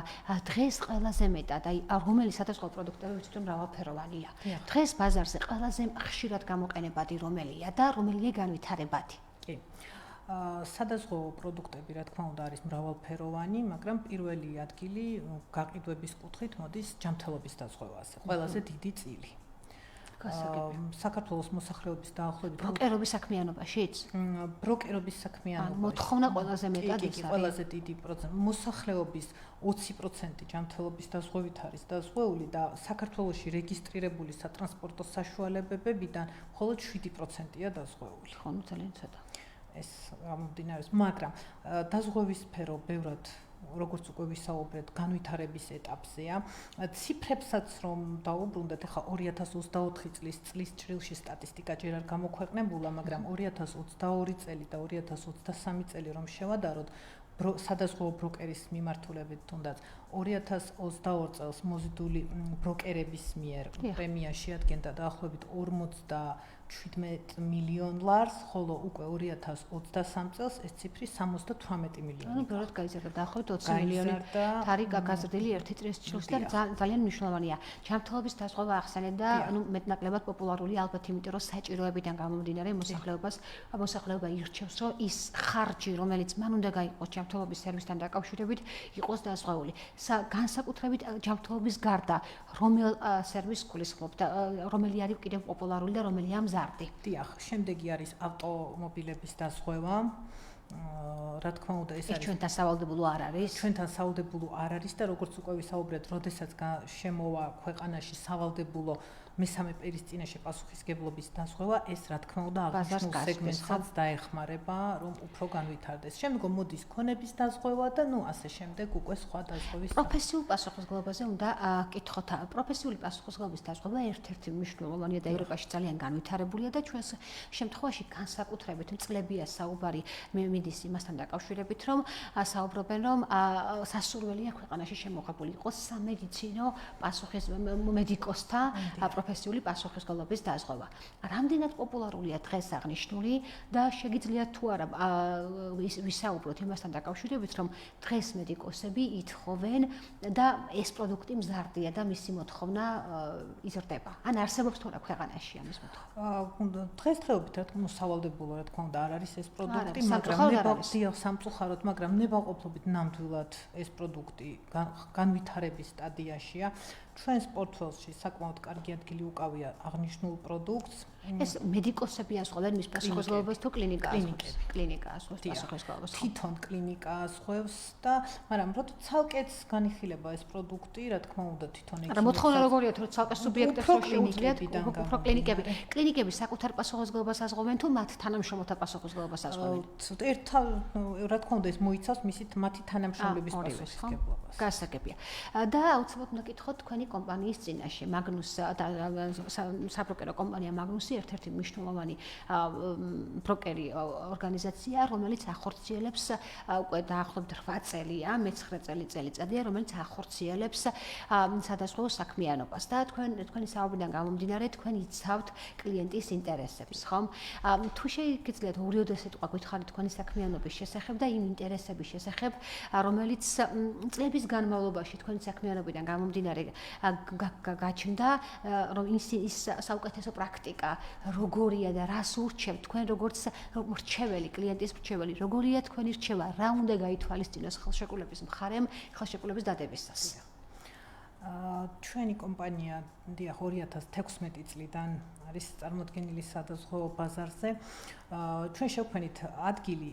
დღეს ყველაზე მეტად აი რომელი სადაზღვევო პროდუქტები ვიცით რომ მრავალფეროვანია დღეს ბაზარზე ყველაზე ხშირად გამოყენებადი რომელია და რომელია განვითარებადი კი სადაზღვევო პროდუქტები რა თქმა უნდა არის მრავალფეროვანი მაგრამ პირველი ადგილი გაყიდვების კუთხით მოდის ჯანმრთელობის დაზღვევაზე ყველაზე დიდი წილი საქართველოს მოსახლეობის დაახლოებით ბროკერობის საქმიანობაშიც? ბროკერობის საქმიანობაში. მოთხოვნა ყველაზე მეტად ის არის. ყველაზე დიდი პროცენტი. მოსახლეობის 20% ჯანმრთელობის დაზღვევით არის დაზღვეული და საქართველოში რეგისტრირებული სატრანსპორტო საშუალებებიდან მხოლოდ 7%-ია დაზღვეული. ხო, ნუ ძალიან ცოტა. ეს გამომდინარეობს, მაგრამ დაზღვევის სფერო ბევრად როგორც უკვე ვისაუბრეთ, განვითარების ეტაპზეა. ციფრებსაც რომ დაუბრუნდეთ, ახლა 2024 წლის ჭრილში სტატისტიკა ჯერ არ გამოქვეყნებულა, მაგრამ 2022 წელი და 2023 წელი რომ შევადაროთ, სადაზღვევო ბროკერის მიმართულებით თუნდაც 2022 წელს მოზიდული ბროკერების მიერ პრემია შეადგენდა დაახლოებით 57 მილიონ ლარს, ხოლო უკვე 2023 წელს ეს ციფრი 78 მილიონი. ანუ ბევრად გაიზარდა დაახლოებით 20 მილიონი თარი გაზრდილი ერთი წლის ჩრდილს და ძალიან მნიშვნელოვანია. ჯანმრთელობის დაზღვევა ახსენებდა, ანუ მეტნაკლებად პოპულარული ალბათ იმიტომ რომ საჭიროებიდან გამომდინარე მოსახლეობა ირჩევს, რომ ის ხარჯი, რომელიც მან უნდა გაიყოს ჯანმრთელობის სერვისთან დაკავშირებით, იყოს დაზღვეული. განსაკუთრებით ჯანმრთელობის გარდა, რომელ სერვისს გულისხმობთ და რომელი არის კიდევ პოპულარული და რომელია მზარდი? დიახ, შემდეგი არის ავტომობილების დაზღვევა. რა თქმა უნდა, ეს არის ჩვენთან სავალდებულო არ არის. ჩვენთან სავალდებულო არ არის და როგორც უკვე ვისაუბრეთ, როდესაც შემოვა ქვეყანაში სავალდებულო მესამე პირის წინაშე პასუხისგებლობის დაზღვევა, ეს რა თქმა უნდა აღნიშნულ სეგმენტსაც დაეხმარება, რომ უფრო განვითარდეს. შემდგომ მოდის ქონების დაზღვევა და ასე შემდეგ უკვე სხვა დაზღვევის. პროფესიულ პასუხისმგებლობაზე უნდა კითხოთ. პროფესიული პასუხისმგებლობის დაზღვევა ერთ-ერთი მნიშვნელოვანია და ევროპაში ძალიან განვითარებულია და ჩვენს შემთხვევაში განსაკუთრებით წლებია საუბარი მიდის იმასთან დაკავშირებით, რომ საუბრობენ, რომ სასურველია ქვეყანაში შემოღებული იყოს სამედიცინო მედიკოსთა პროფესიული პასუხისმგებლობის დაზღვევა. რამდენად პოპულარულია დღეს აღნიშნული და შეგიძლიათ თუ არა ვისაუბროთ იმასთან დაკავშირებით, რომ დღეს მედიკოსები ითხოვენ და ეს პროდუქტი მზარდია და მისი მოთხოვნა იზრდება. ან არსებობს თუ არა ქვეყანაში ამის მოთხოვნა? დღესდღეობით რა თქმა უნდა სავალდებულო რა თქმა უნდა არ არის ეს პროდუქტი, მაგრამ სამწუხაროდ, მაგრამ ნებაყოფლობით ნამდვილად ეს პროდუქტი განვითარების სტადიაშია. ჩვენს პორტფელში საკმაოდ კარგი ადგილი უკავია აღნიშნულ პროდუქტს. ეს მედიკოსები ასრულებენ მის პასუხისმგებლობას თუ კლინიკა ასრულებს პასუხისმგებლობას? თვითონ კლინიკა ასრულებს და მაგრამ როცა ცალკეც განიხილება ეს პროდუქტი, რა თქმა უნდა თვითონ არა მოთხოვნა როგორია თუ ცალკე სუბიექტებს რო შეუძლიათ უფრო კლინიკები საკუთარ პასუხისმგებლობას ასრულებენ თუ მათ თანამშრომელთა პასუხისმგებლობას ასრულებენ? რა თქმა უნდა ეს მოიცავს მათი თანამშრომლების პასუხისმგებლობას. გასაგებია. და აუცილებლად უნდა კითხოთ თქვენი კომპანიის წინაშე მაგნუს და საბროკერო კომპანია მაგნუსი ერთ-ერთი მნიშვნელოვანი ბროკერი ორგანიზაცია, რომელიც ახორციელებს უკვე დაახლოებით 8 წელია, მე-9 წელიწადია, რომელიც ახორციელებს სადაზღვევო საქმიანობას და თქვენი საუბრიდან გამომდინარე, თქვენ იცავთ კლიენტის ინტერესებს, ხომ? თუ შეგიძლიათ ორიოდე სიტყვა გითხარით თქვენი საქმიანობის შესახებ და იმ ინტერესების შესახებ, რომელიც წლების განმავლობაში თქვენი საქმიანობიდან გამომდინარე გაჩნდა, რომ ის საუკეთესო პრაქტიკა როგორია და რას ურჩევთ თქვენ როგორც მრჩეველი, კლიენტის მრჩეველი, როგორია თქვენი რჩევა, რა უნდა გაითვალისწინოს ხელშეკრულების მხარემ, ხელშეკრულების დადებისას? ჩვენი კომპანია 2016 წლიდან არის წარმოდგენილი სადაზღვევო ბაზარზე. ჩვენ შევქმნით ადგილი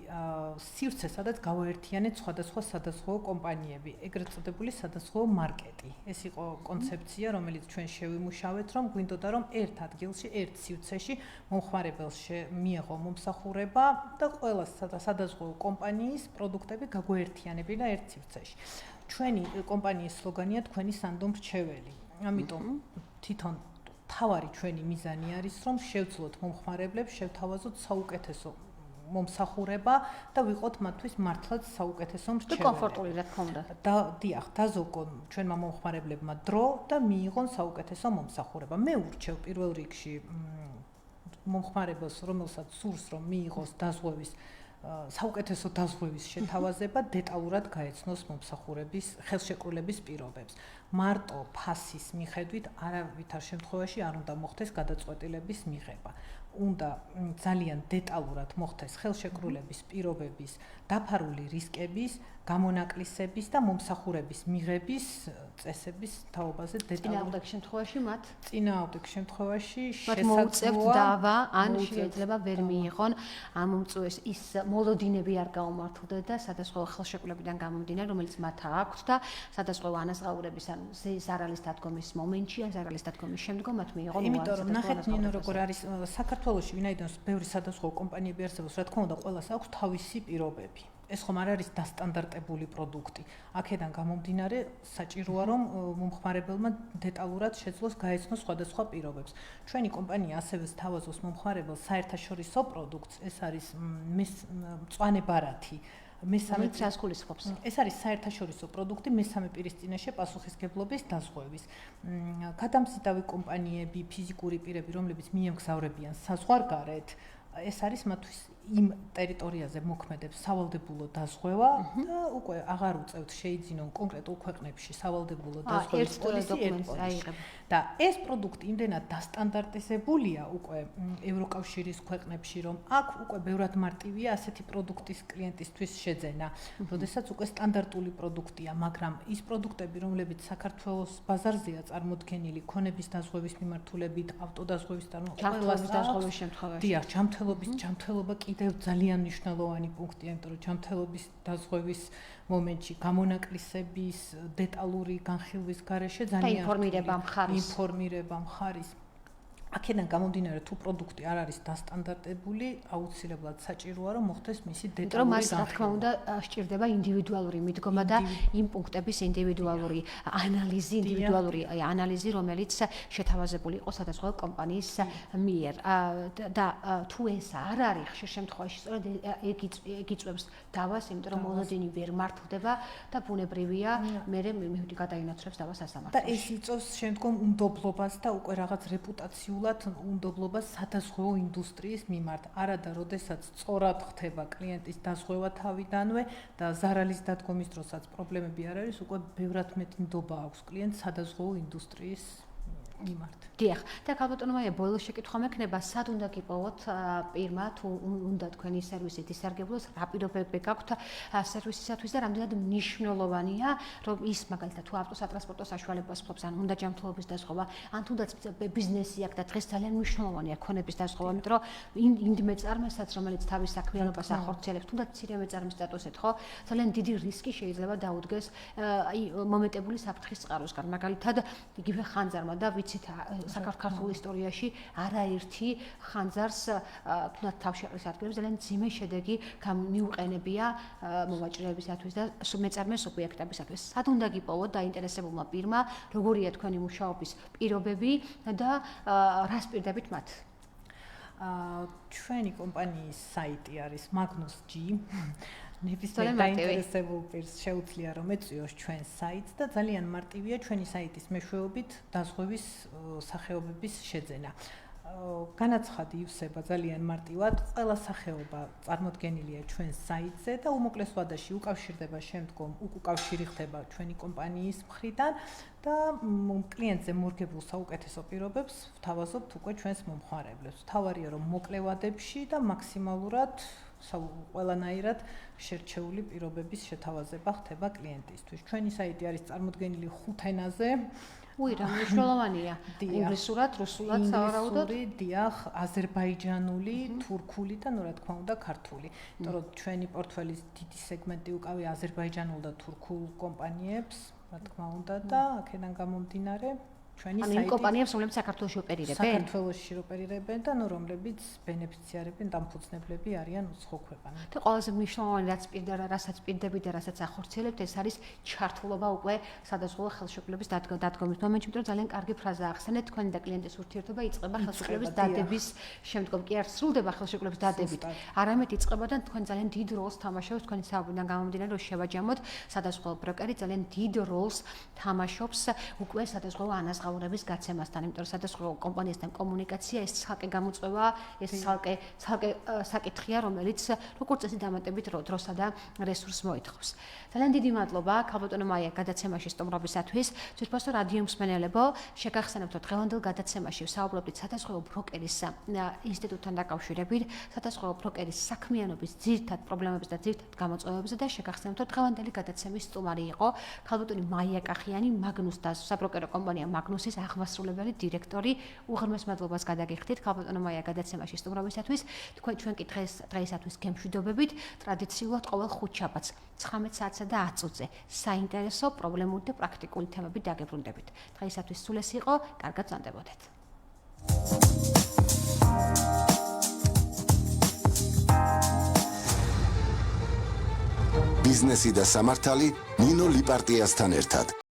სივრცე, სადაც გავაერთიანეთ სხვადასხვა სადაზღვევო კომპანიები, ეგრეთ წოდებული სადაზღვევო მარკეტი. ეს იყო კონცეფცია, რომელიც ჩვენ შევიმუშავეთ, რომ გვინდოდა რომ ერთ ადგილში, ერთ სივრცეში მომხმარებელს მიეღო მომსახურება და ყველა სადაზღვევო კომპანიის პროდუქტები გაგვაერთიანებინა ერთ სივრცეში. ჩვენი კომპანიის სლოგანია თქვენი სანდო მრჩეველი. ამიტომ თვითონ თავარი ჩვენი მიზანი არის, რომ შევძლოთ მომხმარებლებს, შევთავაზოთ საუკეთესო მომსახურება და ვიყოთ მათთვის მართლაც საუკეთესო მრჩეველი. და კომფორტული რა თქმა უნდა. დიახ, დაზოგონ ჩვენმა მომხმარებლებმა დრო და მიიღონ საუკეთესო მომსახურება. მე ურჩევ პირველ რიგში მომხმარებელს, რომელსაც სურს, რომ მიიღოს დაზღვევის საუკეთესო დაზღვევის შეთავაზება, დეტალურად გაეცნოს მომსახურების ხელშეკრულების პირობებს. მარტო ფასის მიხედვით არავითარ შემთხვევაში არ უნდა მოხდეს გადაწყვეტილების მიღება. უნდა ძალიან დეტალურად მოხდეს ხელშეკრულების პირობების დაფარული რისკების, გამონაკლისების და მომსახურების მიღების წესების თაობაზე დეტალურად. წინააღმდეგ შემთხვევაში მოუწევთ დავა, ან შეიძლება ვერ მიიღონ ამ მომწვევს ის მოლოდინები არ გაუმართლდეთ და სადაზღვევო ხელშეკრულებიდან გამომდინარე, რომელიც მათ აქვთ და სადაზღვევო ანაზღაურების ან ზარალის დადგომის მომენტში, ან ზარალის დადგომის შემდგომ მათ მიიღონ. იმიტომ რომ ნახეთ ნინო როგორ არის საქართველოში, ვინაიდან ბევრი სადაზღვევო კომპანიები არსებობს, რა თქმა უნდა, ყველას აქვს თავისი პირობები. ეს ხომ არ არის დასტანდარტებული პროდუქტი. აქედან გამომდინარე, საჭიროა რომ მომხმარებელმა დეტალურად შეძლოს გაეცნოს სხვადასხვა პირობებს. ჩვენი კომპანია ასევე სთავაზობს მომხმარებელს საერთაშორისო პროდუქტს, ეს არის მწვანე ბარათი. მესამე რას გულისხმობს? ეს არის საერთაშორისო პროდუქტი მესამე პირის წინაშე პასუხისგებლობის დაზღვევის. გადამზიდავი კომპანიები, ფიზიკური პირები, რომლებიც მიემგზავრებიან საზღვარგარეთ, ეს არის მათთვის იმ ტერიტორიაზე მოქმედებს სავალდებულო დაზღვევა და უკვე აღარ უწევთ შეიძინონ კონკრეტულ ქვეყნებში სავალდებულო დაზღვევის პოლისი და ეს პროდუქტი იმდენად დასტანდარტიზებულია უკვე ევროკავშირის ქვეყნებში, რომ აქ უკვე ბევრად მარტივია ასეთი პროდუქტის კლიენტისთვის შეძენა, როდესაც უკვე სტანდარტული პროდუქტია, მაგრამ ის პროდუქტები, რომლებიც საქართველოს ბაზარზეა წარმოდგენილი ქონების დაზღვევის მიმართულებით, ავტოდაზღვევის დაზღვევის შემთხვევაში. დიახ, ჯანმრთელობა კიდევ ძალიან მნიშვნელოვანი პუნქტია, იმიტომ რომ ჯანმრთელობის დაზღვევის მომენტში გამონაკლისების დეტალური განხილვის გარეშე ძალიან ინფორმირება მხარის. აქედან გამომდინარე თუ პროდუქტი არ არის დასტანდარტებული, აუცილებლად საჭიროა რომ მოხდეს მისი დეტალური განხილვა. რა თქმა უნდა, სჭირდება ინდივიდუალური მიდგომა და იმ პუნქტების ინდივიდუალური ანალიზი, რომელიც შეთავაზებული იყო სხვადასხვა კომპანიის მიერ. და თუ ეს არ არის, ხშირ შემთხვევაში სწორედ ეგ იწვევს დავას, იმიტომ რომ მოლოდინი ვერ მართლდება და ბუნებრივია, მერე მივიდი გადაინაცვლებს დავას სასამართლოში. და ეს იწვევს შემდგომ უნდობლობას და უკვე რაღაც რეპუტაციულ უნდობლობას სადაზღვევო ინდუსტრიის მიმართ. არადა, როდესაც სწორად ხდება კლიენტის დაზღვევა თავიდანვე და ზარალის დადგომის დროსაც პრობლემები არ არის, უკვე ბევრად მეტი ნდობა აქვს კლიენტს სადაზღვევო ინდუსტრიის მიმართ. დიახ, და ქალბატონო, ბოლო შეკითხვა მექნება, სად უნდა გიპოვოთ პირმა თუ უნდა თქვენი სერვისი დისარგებლოს, რა პირობები გაქვთ სერვისისათვის და რამდენად მნიშვნელოვანია, რომ ის მაგალითად თუ ავტოსატრანსპორტო საშუალებას ფლობს, ან უნდა ჯანმრთელობის დაზღვევა, ან თუნდაც ბიზნესი აქვს და დღეს ძალიან მნიშვნელოვანია ქონების დაზღვევა, იმიტომ რომ იმ მეწარმესაც, რომელიც თავის საქმიანობას ახორციელებს, თუნდაც მცირე მეწარმის სტატუსით, ხო, ძალიან დიდი რისკი შეიძლება დაუდგეს მომეტებული საფრთხის წყაროსგან. მაგალითად, იგივე ხანძარმა და ვიცით საქართველოს ისტორიაში არაერთი ხანძარს თუნდაც თავშეყრის ადგილებს ძალიან ძიმე შედეგი მიუყენებია მოვაჭრეებისათვის და მეწარმე სუბიექტებისათვის. სად უნდა გიპოვოთ დაინტერესებულმა პირმა, როგორია თქვენი მუშაობის პირობები და რას პირდებით მათ? ჩვენი კომპანიის საიტი არის Magnus.g. ნებისმიერ დაინტერესებულ პირს შეუძლია რომ ეწვიოს ჩვენს საიტს და ძალიან მარტივია ჩვენი საიტის მეშვეობით დაზღვევის სახეობების შეძენა. განაცხადი ივსება ძალიან მარტივად, ყველა სახეობა წარმოდგენილია ჩვენს საიტზე და უმოკლეს ვადაში უკავშირდება შემდგომ უკავშირი ხდება ჩვენი კომპანიის მხრიდან და კლიენტზე მორგებულ საუკეთესო პირობებს ვთავაზობთ უკვე ჩვენს მომხმარებლებს. თავარია რომ მოკლე ვადებში და მაქსიმალურად ყველანაირად შერჩეული პირობების შეთავაზება ხდება კლიენტისთვის. ჩვენი საიტი არის წარმოდგენილი 5 ენაზე. რა მნიშვნელოვანია. ინგლისურად, რუსულად, სავარაუდოდ, დიახ, აზერბაიჯანული, თურქული და რა თქმა უნდა ქართული. იმიტომ რომ ჩვენი პორტფელის დიდი სეგმენტი უკავია აზერბაიჯანულ და თურქულ კომპანიებს, რა თქმა უნდა და აქედან გამომდინარე ჩვენი საიტი. ან იმ კომპანიებს, რომლებიც საქართველოში ოპერირებენ? საქართველოში ოპერირებენ და რომლებიც ბენეფიციარები, დამფუძნებლები არიან უცხო ქვეყანაში. და ყველაზე მნიშვნელოვანი რასაც პირდებით და რასაც ახორციელებთ, ეს არის ჩართულობა უკვე სადაზღვევო ხელშეკრულების დადგომის მომენტში, იმიტომ რომ ძალიან კარგი ფრაზა ახსენეთ, თქვენი და კლიენტის ურთიერთობა იწყება ხელშეკრულების დადების შემდგომ. კი არ სრულდება ხელშეკრულების დადებით, არამედ იწყება და თქვენ ძალიან დიდ როლს თამაშობს თქვენი საუბრიდან გამომდინარე, რომ შევაჯამოთ სადაზღვევო ბროკერი ძალიან დიდ როლს თამაშობს უკვე სადაზღვევო ანაზღაურების გაცემასთან, იმიტომ რომ სადაზღვევო კომპანიასთან კომუნიკაცია ეს ცალკე გამოწვევა, ეს ცალკე საკითხია, რომელიც როგორც წესი დამატებით დროსა და რესურსს მოითხოვს. ძალიან დიდი მადლობა ქალბატონო მაია გადაცემაში სტუმრობისათვის. ძვირფასო რადიო მსმენელებო, შეგახსენებთ, რომ დღევანდელ გადაცემაში ვსაუბრობდით სადაზღვევო ბროკერის ინსტიტუტთან დაკავშირებით, სადაზღვევო ბროკერის საქმიანობის ძირითად პრობლემებს და ძირითად გამოწვევებზე და შეგახსენებთ, რომ დღევანდელი გადაცემის სტუმარი იყო ქალბატონი მაია კახიანი, Magnus და საბროკერო კომპანია Magnus-ის აღმასრულებელი დირექტორი. უღრმეს მადლობას გადაგიხდით ქალბატონო მაია გადაცემაში სტუმრობისათვის. ჩვენ კი დღეისათვის გემშვიდობებით, ტრადიციულად ყოველ ხუთშაბათს 19 საათსა და 10 წუთზე საინტერესო, პრობლემური და პრაქტიკული თემებით დაგებრუნდებით. დღეისათვის სულ ეს იყო, კარგად წამდებოდეთ. ბიზნესი და სამართალი ნინო ლიპარტიასთან ერთად.